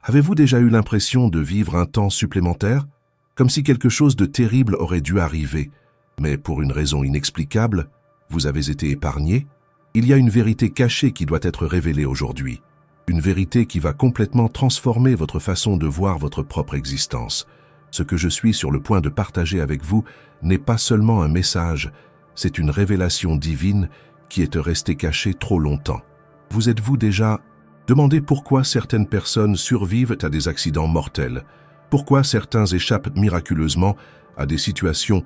Avez-vous déjà eu l'impression de vivre un temps supplémentaire, comme si quelque chose de terrible aurait dû arriver, mais pour une raison inexplicable, vous avez été épargné? Il y a une vérité cachée qui doit être révélée aujourd'hui, une vérité qui va complètement transformer votre façon de voir votre propre existence. Ce que je suis sur le point de partager avec vous n'est pas seulement un message, c'est une révélation divine qui est restée cachée trop longtemps. Vous êtes-vous déjà demandé pourquoi certaines personnes survivent à des accidents mortels? Pourquoi certains échappent miraculeusement à des situations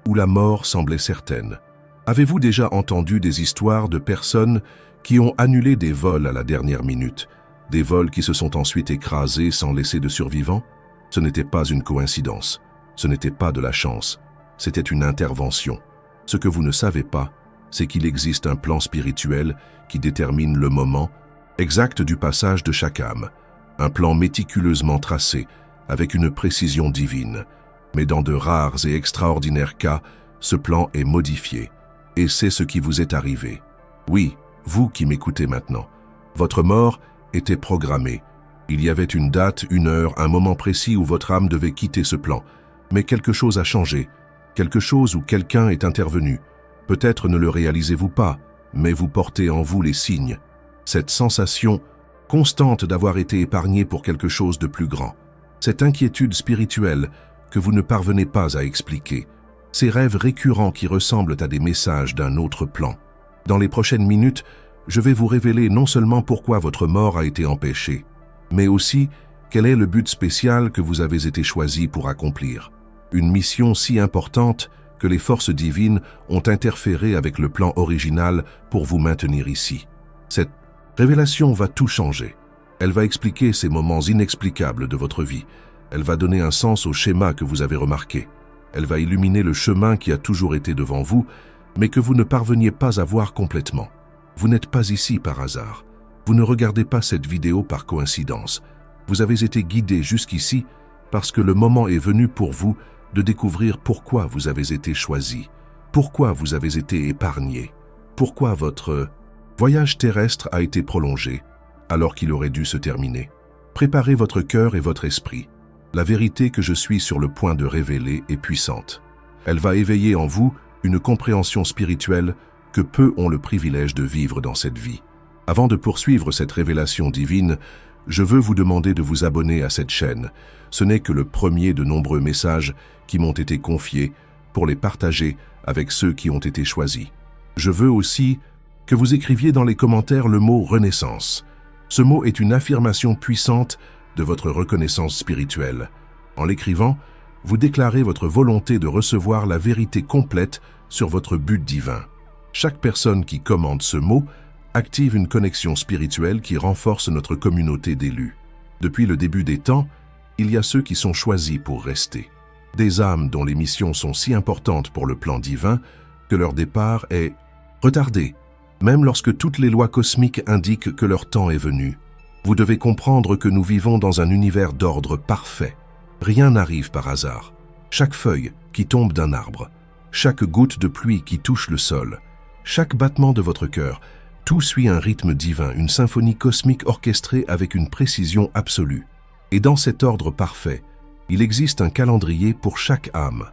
où la mort semblait certaine? Avez-vous déjà entendu des histoires de personnes qui ont annulé des vols à la dernière minute, des vols qui se sont ensuite écrasés sans laisser de survivants? Ce n'était pas une coïncidence, ce n'était pas de la chance, c'était une intervention. Ce que vous ne savez pas, c'est qu'il existe un plan spirituel qui détermine le moment exact du passage de chaque âme, un plan méticuleusement tracé, avec une précision divine. Mais dans de rares et extraordinaires cas, ce plan est modifié, et c'est ce qui vous est arrivé. Oui, vous qui m'écoutez maintenant, votre mort était programmée. Il y avait une date, une heure, un moment précis où votre âme devait quitter ce plan. Mais quelque chose a changé, quelque chose où quelqu'un est intervenu. Peut-être ne le réalisez-vous pas, mais vous portez en vous les signes. Cette sensation constante d'avoir été épargné pour quelque chose de plus grand. Cette inquiétude spirituelle que vous ne parvenez pas à expliquer. Ces rêves récurrents qui ressemblent à des messages d'un autre plan. Dans les prochaines minutes, je vais vous révéler non seulement pourquoi votre mort a été empêchée, mais aussi quel est le but spécial que vous avez été choisi pour accomplir. Une mission si importante que les forces divines ont interféré avec le plan original pour vous maintenir ici. Cette révélation va tout changer. Elle va expliquer ces moments inexplicables de votre vie. Elle va donner un sens au schéma que vous avez remarqué. Elle va illuminer le chemin qui a toujours été devant vous, mais que vous ne parveniez pas à voir complètement. Vous n'êtes pas ici par hasard. Vous ne regardez pas cette vidéo par coïncidence. Vous avez été guidé jusqu'ici parce que le moment est venu pour vous de découvrir pourquoi vous avez été choisi, pourquoi vous avez été épargné, pourquoi votre voyage terrestre a été prolongé alors qu'il aurait dû se terminer. Préparez votre cœur et votre esprit. La vérité que je suis sur le point de révéler est puissante. Elle va éveiller en vous une compréhension spirituelle que peu ont le privilège de vivre dans cette vie. Avant de poursuivre cette révélation divine, je veux vous demander de vous abonner à cette chaîne. Ce n'est que le premier de nombreux messages qui m'ont été confiés pour les partager avec ceux qui ont été choisis. Je veux aussi que vous écriviez dans les commentaires le mot « renaissance ». Ce mot est une affirmation puissante de votre reconnaissance spirituelle. En l'écrivant, vous déclarez votre volonté de recevoir la vérité complète sur votre but divin. Chaque personne qui commente ce mot active une connexion spirituelle qui renforce notre communauté d'élus. Depuis le début des temps, il y a ceux qui sont choisis pour rester. Des âmes dont les missions sont si importantes pour le plan divin que leur départ est retardé, même lorsque toutes les lois cosmiques indiquent que leur temps est venu. Vous devez comprendre que nous vivons dans un univers d'ordre parfait. Rien n'arrive par hasard. Chaque feuille qui tombe d'un arbre, chaque goutte de pluie qui touche le sol, chaque battement de votre cœur, tout suit un rythme divin, une symphonie cosmique orchestrée avec une précision absolue. Et dans cet ordre parfait, il existe un calendrier pour chaque âme,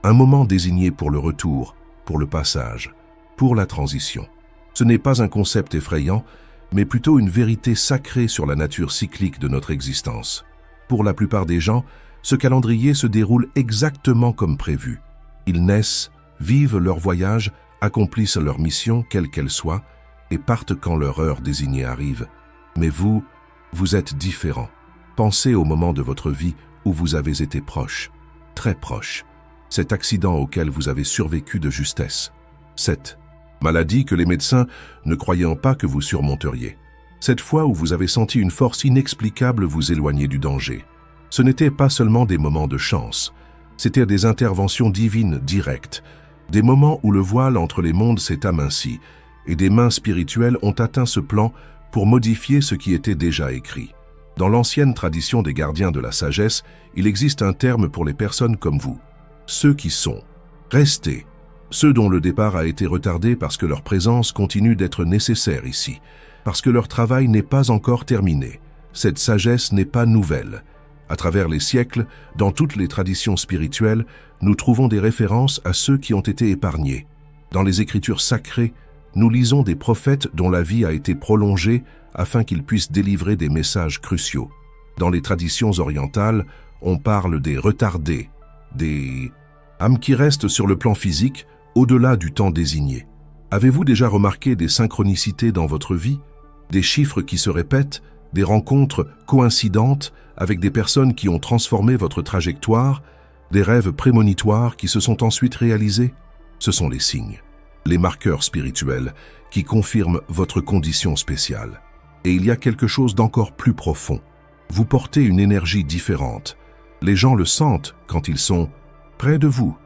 un moment désigné pour le retour, pour le passage, pour la transition. Ce n'est pas un concept effrayant, mais plutôt une vérité sacrée sur la nature cyclique de notre existence. Pour la plupart des gens, ce calendrier se déroule exactement comme prévu. Ils naissent, vivent leur voyage, accomplissent leur mission, quelle qu'elle soit, et partent quand leur heure désignée arrive. Mais vous êtes différent. Pensez au moment de votre vie où vous avez été proche, très proche. Cet accident auquel vous avez survécu de justesse. Cette maladie que les médecins ne croyaient pas que vous surmonteriez. Cette fois où vous avez senti une force inexplicable vous éloigner du danger. Ce n'étaient pas seulement des moments de chance, c'étaient des interventions divines directes, des moments où le voile entre les mondes s'est aminci, et des mains spirituelles ont atteint ce plan pour modifier ce qui était déjà écrit. Dans l'ancienne tradition des gardiens de la sagesse, il existe un terme pour les personnes comme vous, ceux qui sont restés, ceux dont le départ a été retardé parce que leur présence continue d'être nécessaire ici, parce que leur travail n'est pas encore terminé, cette sagesse n'est pas nouvelle. À travers les siècles, dans toutes les traditions spirituelles, nous trouvons des références à ceux qui ont été épargnés. Dans les Écritures sacrées, nous lisons des prophètes dont la vie a été prolongée afin qu'ils puissent délivrer des messages cruciaux. Dans les traditions orientales, on parle des retardés, des âmes qui restent sur le plan physique au-delà du temps désigné. Avez-vous déjà remarqué des synchronicités dans votre vie? Des chiffres qui se répètent, des rencontres coïncidentes avec des personnes qui ont transformé votre trajectoire, des rêves prémonitoires qui se sont ensuite réalisés? Ce sont les signes, les marqueurs spirituels qui confirment votre condition spéciale. Et il y a quelque chose d'encore plus profond. Vous portez une énergie différente. Les gens le sentent quand ils sont près de vous,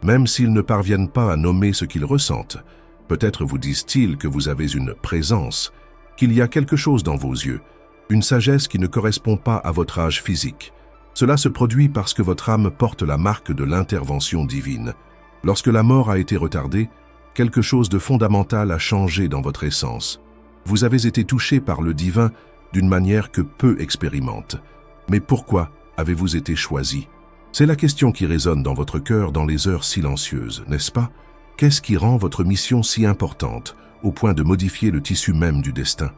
même s'ils ne parviennent pas à nommer ce qu'ils ressentent. Peut-être vous disent-ils que vous avez une présence, qu'il y a quelque chose dans vos yeux, une sagesse qui ne correspond pas à votre âge physique. Cela se produit parce que votre âme porte la marque de l'intervention divine. Lorsque la mort a été retardée, quelque chose de fondamental a changé dans votre essence. Vous avez été touché par le divin d'une manière que peu expérimentent. Mais pourquoi avez-vous été choisi? C'est la question qui résonne dans votre cœur dans les heures silencieuses, n'est-ce pas? Qu'est-ce qui rend votre mission si importante, au point de modifier le tissu même du destin?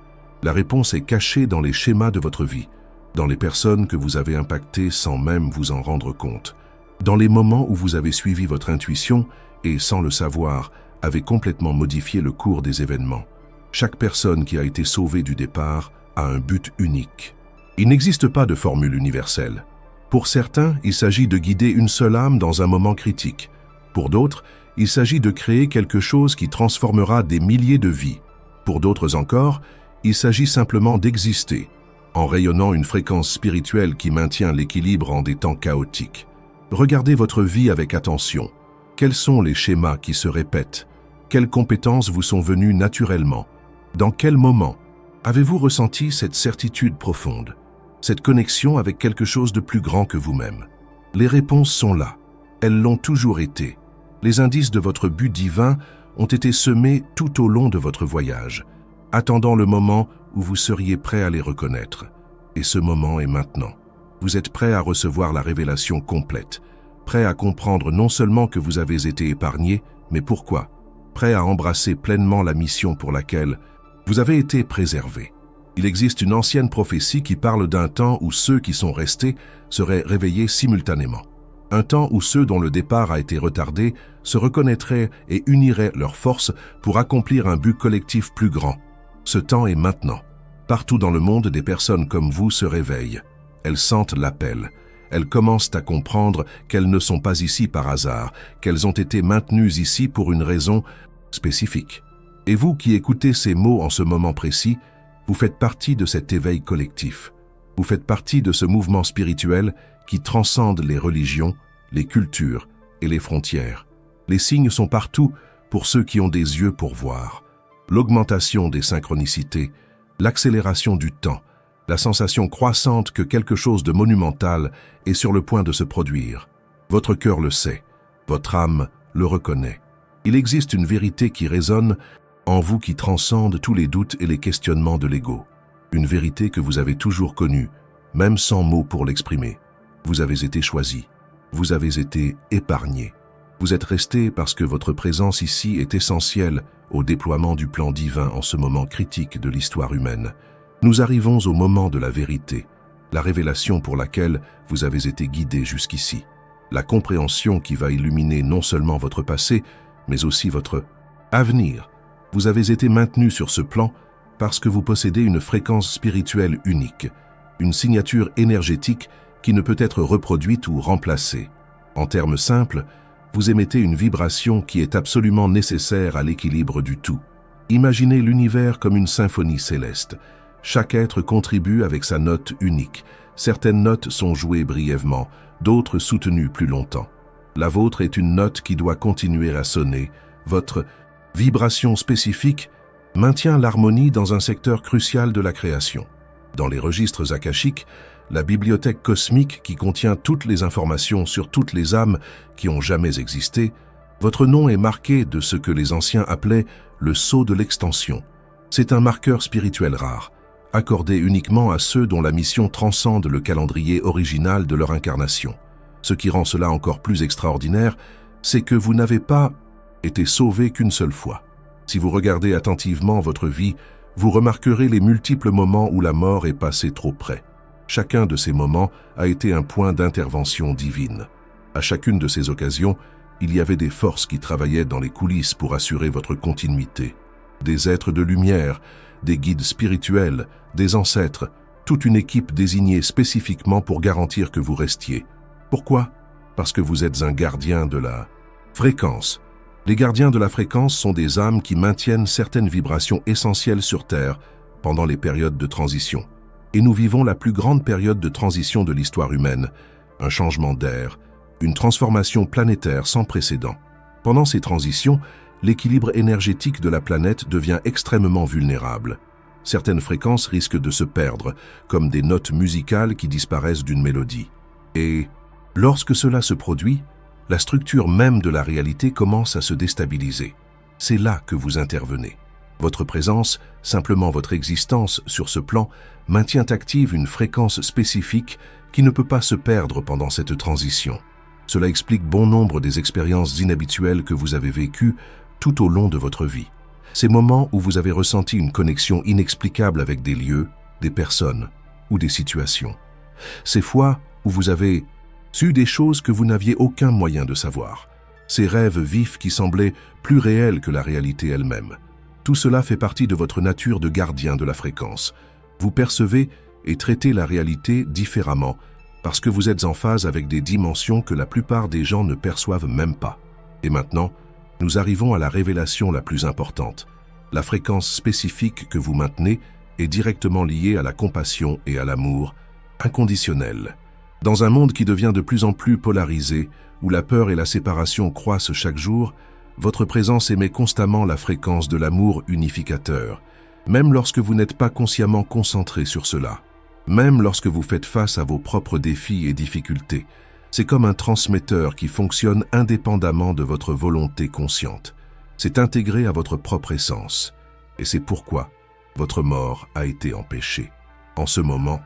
La réponse est cachée dans les schémas de votre vie, dans les personnes que vous avez impactées sans même vous en rendre compte, dans les moments où vous avez suivi votre intuition et, sans le savoir, avez complètement modifié le cours des événements. Chaque personne qui a été sauvée du départ a un but unique. Il n'existe pas de formule universelle. Pour certains, il s'agit de guider une seule âme dans un moment critique. Pour d'autres, il s'agit de créer quelque chose qui transformera des milliers de vies. Pour d'autres encore, il s'agit simplement d'exister, en rayonnant une fréquence spirituelle qui maintient l'équilibre en des temps chaotiques. Regardez votre vie avec attention. Quels sont les schémas qui se répètent? Quelles compétences vous sont venues naturellement? Dans quel moment avez-vous ressenti cette certitude profonde, cette connexion avec quelque chose de plus grand que vous-même? Les réponses sont là. Elles l'ont toujours été. Les indices de votre but divin ont été semés tout au long de votre voyage, attendant le moment où vous seriez prêt à les reconnaître. Et ce moment est maintenant. Vous êtes prêt à recevoir la révélation complète, prêt à comprendre non seulement que vous avez été épargné, mais pourquoi, prêt à embrasser pleinement la mission pour laquelle vous avez été préservé. Il existe une ancienne prophétie qui parle d'un temps où ceux qui sont restés seraient réveillés simultanément. Un temps où ceux dont le départ a été retardé se reconnaîtraient et uniraient leurs forces pour accomplir un but collectif plus grand. Ce temps est maintenant. Partout dans le monde, des personnes comme vous se réveillent. Elles sentent l'appel. Elles commencent à comprendre qu'elles ne sont pas ici par hasard, qu'elles ont été maintenues ici pour une raison spécifique. Et vous qui écoutez ces mots en ce moment précis, vous faites partie de cet éveil collectif. Vous faites partie de ce mouvement spirituel qui transcende les religions, les cultures et les frontières. Les signes sont partout pour ceux qui ont des yeux pour voir. L'augmentation des synchronicités, l'accélération du temps, la sensation croissante que quelque chose de monumental est sur le point de se produire. Votre cœur le sait, votre âme le reconnaît. Il existe une vérité qui résonne en vous qui transcende tous les doutes et les questionnements de l'ego. Une vérité que vous avez toujours connue, même sans mots pour l'exprimer. Vous avez été choisi, vous avez été épargné. Vous êtes resté parce que votre présence ici est essentielle au déploiement du plan divin en ce moment critique de l'histoire humaine. Nous arrivons au moment de la vérité, la révélation pour laquelle vous avez été guidé jusqu'ici. La compréhension qui va illuminer non seulement votre passé, mais aussi votre avenir. Vous avez été maintenu sur ce plan parce que vous possédez une fréquence spirituelle unique, une signature énergétique qui ne peut être reproduite ou remplacée. En termes simples, vous émettez une vibration qui est absolument nécessaire à l'équilibre du tout. Imaginez l'univers comme une symphonie céleste. Chaque être contribue avec sa note unique. Certaines notes sont jouées brièvement, d'autres soutenues plus longtemps. La vôtre est une note qui doit continuer à sonner. Votre vibration spécifique maintient l'harmonie dans un secteur crucial de la création. Dans les registres akashiques, la bibliothèque cosmique qui contient toutes les informations sur toutes les âmes qui ont jamais existé, votre nom est marqué de ce que les anciens appelaient le sceau de l'extension. C'est un marqueur spirituel rare, accordée uniquement à ceux dont la mission transcende le calendrier original de leur incarnation. Ce qui rend cela encore plus extraordinaire, c'est que vous n'avez pas été sauvé qu'une seule fois. Si vous regardez attentivement votre vie, vous remarquerez les multiples moments où la mort est passée trop près. Chacun de ces moments a été un point d'intervention divine. À chacune de ces occasions, il y avait des forces qui travaillaient dans les coulisses pour assurer votre continuité. Des êtres de lumière, des guides spirituels, des ancêtres, toute une équipe désignée spécifiquement pour garantir que vous restiez. Pourquoi? Parce que vous êtes un gardien de la fréquence. Les gardiens de la fréquence sont des âmes qui maintiennent certaines vibrations essentielles sur Terre pendant les périodes de transition. Et nous vivons la plus grande période de transition de l'histoire humaine, un changement d'air, une transformation planétaire sans précédent. Pendant ces transitions, l'équilibre énergétique de la planète devient extrêmement vulnérable. Certaines fréquences risquent de se perdre, comme des notes musicales qui disparaissent d'une mélodie. Et lorsque cela se produit, la structure même de la réalité commence à se déstabiliser. C'est là que vous intervenez. Votre présence, simplement votre existence sur ce plan, maintient active une fréquence spécifique qui ne peut pas se perdre pendant cette transition. Cela explique bon nombre des expériences inhabituelles que vous avez vécues tout au long de votre vie. Ces moments où vous avez ressenti une connexion inexplicable avec des lieux, des personnes ou des situations. Ces fois où vous avez su des choses que vous n'aviez aucun moyen de savoir. Ces rêves vifs qui semblaient plus réels que la réalité elle-même. Tout cela fait partie de votre nature de gardien de la fréquence. Vous percevez et traitez la réalité différemment parce que vous êtes en phase avec des dimensions que la plupart des gens ne perçoivent même pas. Et maintenant, nous arrivons à la révélation la plus importante. La fréquence spécifique que vous maintenez est directement liée à la compassion et à l'amour inconditionnel. Dans un monde qui devient de plus en plus polarisé, où la peur et la séparation croissent chaque jour, votre présence émet constamment la fréquence de l'amour unificateur, même lorsque vous n'êtes pas consciemment concentré sur cela. Même lorsque vous faites face à vos propres défis et difficultés, c'est comme un transmetteur qui fonctionne indépendamment de votre volonté consciente. C'est intégré à votre propre essence. Et c'est pourquoi votre mort a été empêchée. En ce moment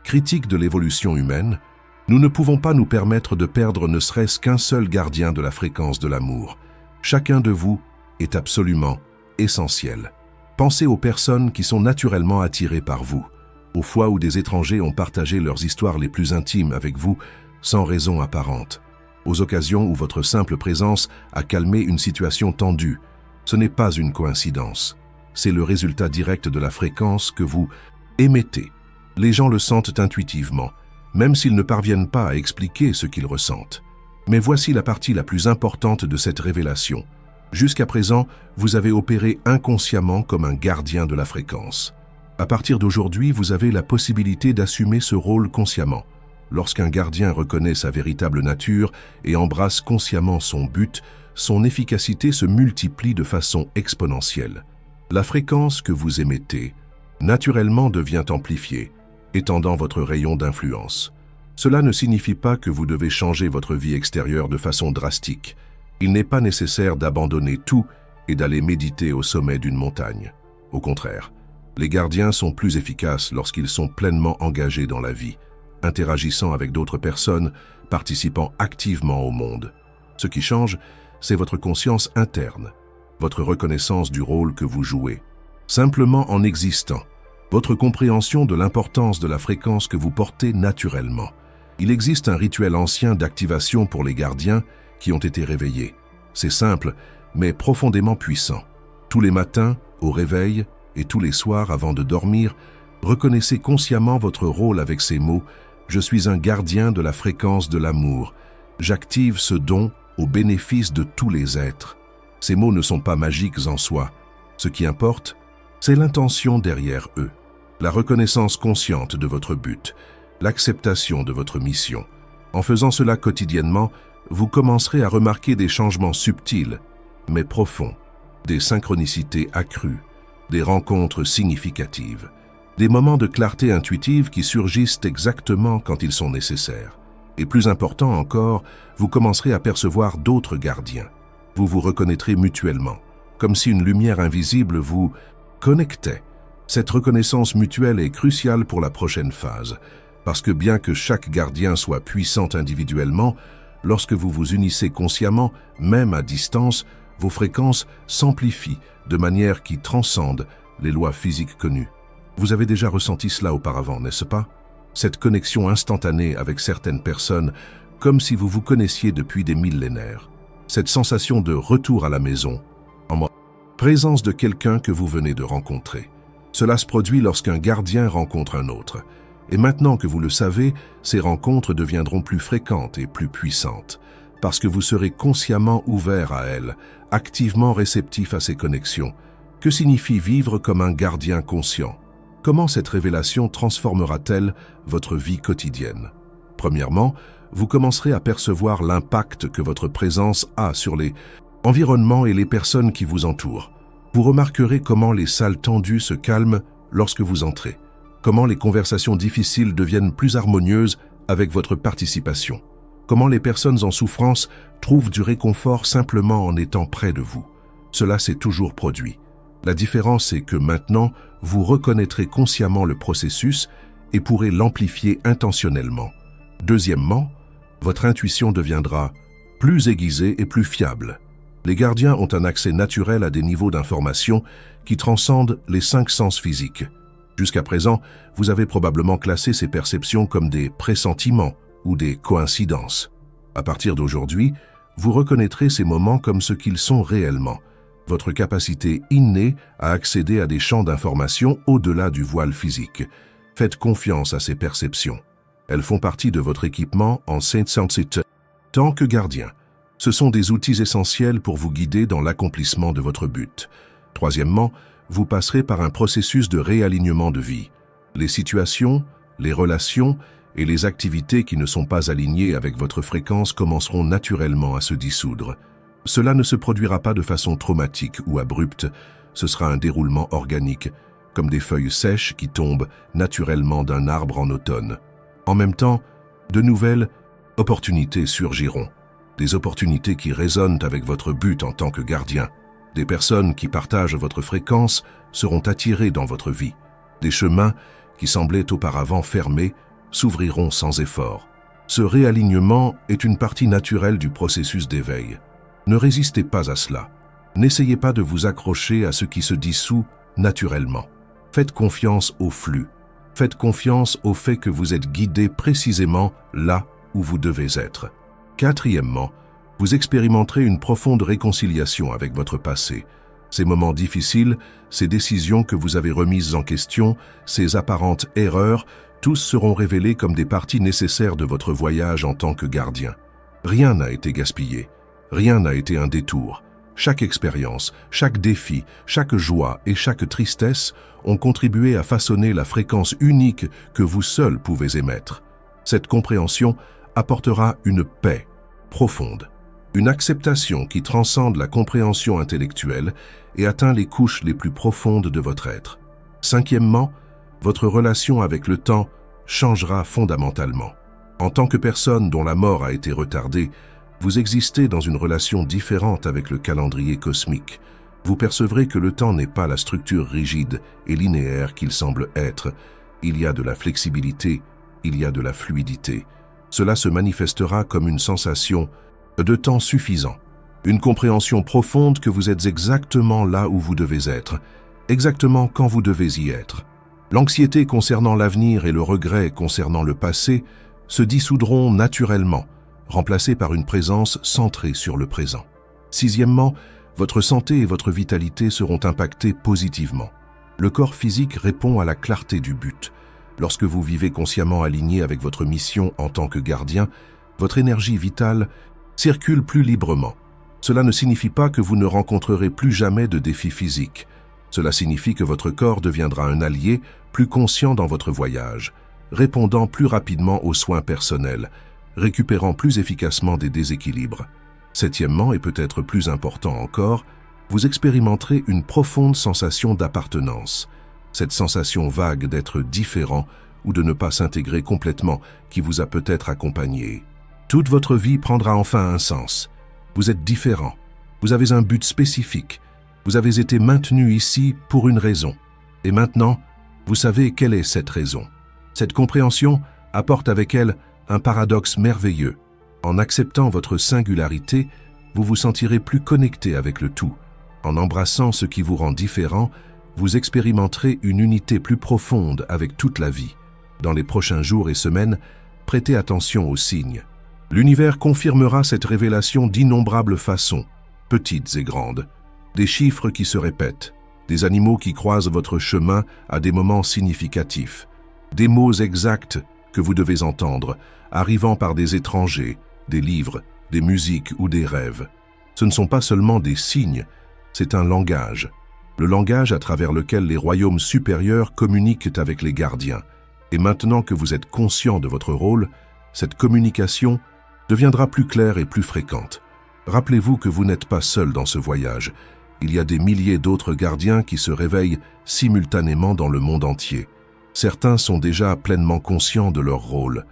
critique de l'évolution humaine, nous ne pouvons pas nous permettre de perdre ne serait-ce qu'un seul gardien de la fréquence de l'amour. Chacun de vous est absolument essentiel. Pensez aux personnes qui sont naturellement attirées par vous, aux fois où des étrangers ont partagé leurs histoires les plus intimes avec vous sans raison apparente, aux occasions où votre simple présence a calmé une situation tendue. Ce n'est pas une coïncidence, c'est le résultat direct de la fréquence que vous émettez. Les gens le sentent intuitivement, même s'ils ne parviennent pas à expliquer ce qu'ils ressentent. Mais voici la partie la plus importante de cette révélation. Jusqu'à présent, vous avez opéré inconsciemment comme un gardien de la fréquence. À partir d'aujourd'hui, vous avez la possibilité d'assumer ce rôle consciemment. Lorsqu'un gardien reconnaît sa véritable nature et embrasse consciemment son but, son efficacité se multiplie de façon exponentielle. La fréquence que vous émettez, naturellement devient amplifiée, étendant votre rayon d'influence. Cela ne signifie pas que vous devez changer votre vie extérieure de façon drastique. Il n'est pas nécessaire d'abandonner tout et d'aller méditer au sommet d'une montagne. Au contraire, les gardiens sont plus efficaces lorsqu'ils sont pleinement engagés dans la vie, interagissant avec d'autres personnes, participant activement au monde. Ce qui change, c'est votre conscience interne, votre reconnaissance du rôle que vous jouez. Simplement en existant, votre compréhension de l'importance de la fréquence que vous portez naturellement. Il existe un rituel ancien d'activation pour les gardiens qui ont été réveillés. C'est simple, mais profondément puissant. Tous les matins, au réveil, et tous les soirs avant de dormir, reconnaissez consciemment votre rôle avec ces mots « Je suis un gardien de la fréquence de l'amour. J'active ce don au bénéfice de tous les êtres. » Ces mots ne sont pas magiques en soi. Ce qui importe, c'est l'intention derrière eux. La reconnaissance consciente de votre but, l'acceptation de votre mission. En faisant cela quotidiennement, vous commencerez à remarquer des changements subtils, mais profonds, des synchronicités accrues, des rencontres significatives, des moments de clarté intuitive qui surgissent exactement quand ils sont nécessaires. Et plus important encore, vous commencerez à percevoir d'autres gardiens. Vous vous reconnaîtrez mutuellement, comme si une lumière invisible vous connectait. Cette reconnaissance mutuelle est cruciale pour la prochaine phase, parce que bien que chaque gardien soit puissant individuellement, lorsque vous vous unissez consciemment, même à distance, vos fréquences s'amplifient de manière qui transcende les lois physiques connues. Vous avez déjà ressenti cela auparavant, n'est-ce pas? Cette connexion instantanée avec certaines personnes, comme si vous vous connaissiez depuis des millénaires. Cette sensation de retour à la maison, en présence de quelqu'un que vous venez de rencontrer. Cela se produit lorsqu'un gardien rencontre un autre. Et maintenant que vous le savez, ces rencontres deviendront plus fréquentes et plus puissantes, parce que vous serez consciemment ouvert à elles, activement réceptif à ces connexions. Que signifie vivre comme un gardien conscient? Comment cette révélation transformera-t-elle votre vie quotidienne? Premièrement, vous commencerez à percevoir l'impact que votre présence a sur les environnements et les personnes qui vous entourent. Vous remarquerez comment les salles tendues se calment lorsque vous entrez, comment les conversations difficiles deviennent plus harmonieuses avec votre participation, comment les personnes en souffrance trouvent du réconfort simplement en étant près de vous. Cela s'est toujours produit. La différence est que maintenant, vous reconnaîtrez consciemment le processus et pourrez l'amplifier intentionnellement. Deuxièmement, votre intuition deviendra plus aiguisée et plus fiable. Les gardiens ont un accès naturel à des niveaux d'information qui transcendent les 5 sens physiques. Jusqu'à présent, vous avez probablement classé ces perceptions comme des pressentiments ou des coïncidences. À partir d'aujourd'hui, vous reconnaîtrez ces moments comme ce qu'ils sont réellement. Votre capacité innée à accéder à des champs d'information au-delà du voile physique. Faites confiance à ces perceptions. Elles font partie de votre équipement en Saint-Sensite. Tant que gardien, ce sont des outils essentiels pour vous guider dans l'accomplissement de votre but. Troisièmement, vous passerez par un processus de réalignement de vie. Les situations, les relations et les activités qui ne sont pas alignées avec votre fréquence commenceront naturellement à se dissoudre. Cela ne se produira pas de façon traumatique ou abrupte, ce sera un déroulement organique, comme des feuilles sèches qui tombent naturellement d'un arbre en automne. En même temps, de nouvelles opportunités surgiront, des opportunités qui résonnent avec votre but en tant que gardien. Des personnes qui partagent votre fréquence seront attirées dans votre vie. Des chemins qui semblaient auparavant fermés s'ouvriront sans effort. Ce réalignement est une partie naturelle du processus d'éveil. Ne résistez pas à cela. N'essayez pas de vous accrocher à ce qui se dissout naturellement. Faites confiance au flux. Faites confiance au fait que vous êtes guidé précisément là où vous devez être. Quatrièmement, vous expérimenterez une profonde réconciliation avec votre passé. Ces moments difficiles, ces décisions que vous avez remises en question, ces apparentes erreurs, tous seront révélés comme des parties nécessaires de votre voyage en tant que gardien. Rien n'a été gaspillé. Rien n'a été un détour. Chaque expérience, chaque défi, chaque joie et chaque tristesse ont contribué à façonner la fréquence unique que vous seul pouvez émettre. Cette compréhension apportera une paix profonde, une acceptation qui transcende la compréhension intellectuelle et atteint les couches les plus profondes de votre être. Cinquièmement, votre relation avec le temps changera fondamentalement. En tant que personne dont la mort a été retardée, vous existez dans une relation différente avec le calendrier cosmique. Vous percevrez que le temps n'est pas la structure rigide et linéaire qu'il semble être. Il y a de la flexibilité, il y a de la fluidité. Cela se manifestera comme une sensation de temps suffisant, une compréhension profonde que vous êtes exactement là où vous devez être, exactement quand vous devez y être. L'anxiété concernant l'avenir et le regret concernant le passé se dissoudront naturellement, remplacés par une présence centrée sur le présent. Sixièmement, votre santé et votre vitalité seront impactées positivement. Le corps physique répond à la clarté du but. Lorsque vous vivez consciemment aligné avec votre mission en tant que gardien, votre énergie vitale circule plus librement. Cela ne signifie pas que vous ne rencontrerez plus jamais de défis physiques. Cela signifie que votre corps deviendra un allié plus conscient dans votre voyage, répondant plus rapidement aux soins personnels, récupérant plus efficacement des déséquilibres. Septièmement, et peut-être plus important encore, vous expérimenterez une profonde sensation d'appartenance. Cette sensation vague d'être différent ou de ne pas s'intégrer complètement qui vous a peut-être accompagné. Toute votre vie prendra enfin un sens. Vous êtes différent. Vous avez un but spécifique. Vous avez été maintenu ici pour une raison. Et maintenant, vous savez quelle est cette raison. Cette compréhension apporte avec elle un paradoxe merveilleux. En acceptant votre singularité, vous vous sentirez plus connecté avec le tout. En embrassant ce qui vous rend différent, vous expérimenterez une unité plus profonde avec toute la vie. Dans les prochains jours et semaines, prêtez attention aux signes. L'univers confirmera cette révélation d'innombrables façons, petites et grandes. Des chiffres qui se répètent, des animaux qui croisent votre chemin à des moments significatifs, des mots exacts que vous devez entendre, arrivant par des étrangers, des livres, des musiques ou des rêves. Ce ne sont pas seulement des signes, c'est un langage. Le langage à travers lequel les royaumes supérieurs communiquent avec les gardiens. Et maintenant que vous êtes conscient de votre rôle, cette communication deviendra plus claire et plus fréquente. Rappelez-vous que vous n'êtes pas seul dans ce voyage. Il y a des milliers d'autres gardiens qui se réveillent simultanément dans le monde entier. Certains sont déjà pleinement conscients de leur rôle.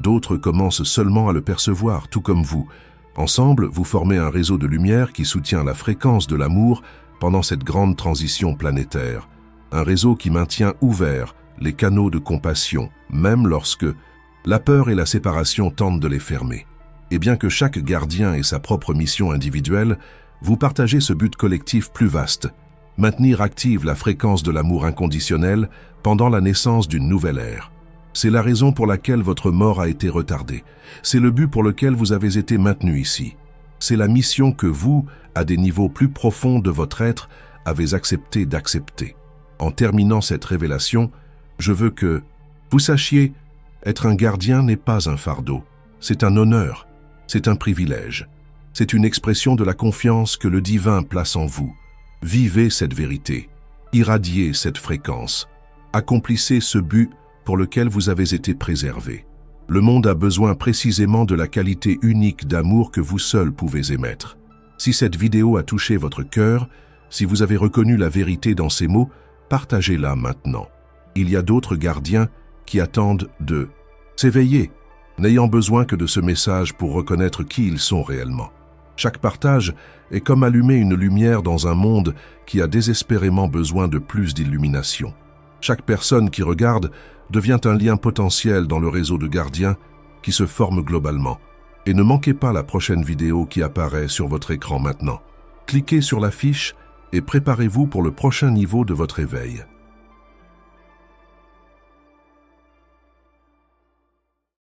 D'autres commencent seulement à le percevoir, tout comme vous. Ensemble, vous formez un réseau de lumière qui soutient la fréquence de l'amour pendant cette grande transition planétaire. Un réseau qui maintient ouverts les canaux de compassion, même lorsque la peur et la séparation tentent de les fermer. Et bien que chaque gardien ait sa propre mission individuelle, vous partagez ce but collectif plus vaste, maintenir active la fréquence de l'amour inconditionnel pendant la naissance d'une nouvelle ère. C'est la raison pour laquelle votre mort a été retardée. C'est le but pour lequel vous avez été maintenu ici. C'est la mission que vous, à des niveaux plus profonds de votre être, avez accepté d'accepter. En terminant cette révélation, je veux que vous sachiez, être un gardien n'est pas un fardeau, c'est un honneur, c'est un privilège. C'est une expression de la confiance que le divin place en vous. Vivez cette vérité, irradiez cette fréquence, accomplissez ce but pour lequel vous avez été préservé. Le monde a besoin précisément de la qualité unique d'amour que vous seul pouvez émettre. Si cette vidéo a touché votre cœur, si vous avez reconnu la vérité dans ces mots, partagez-la maintenant. Il y a d'autres gardiens qui attendent de s'éveiller, n'ayant besoin que de ce message pour reconnaître qui ils sont réellement. Chaque partage est comme allumer une lumière dans un monde qui a désespérément besoin de plus d'illumination. Chaque personne qui regarde devient un lien potentiel dans le réseau de gardiens qui se forme globalement. Et ne manquez pas la prochaine vidéo qui apparaît sur votre écran maintenant. Cliquez sur la fiche et préparez-vous pour le prochain niveau de votre éveil.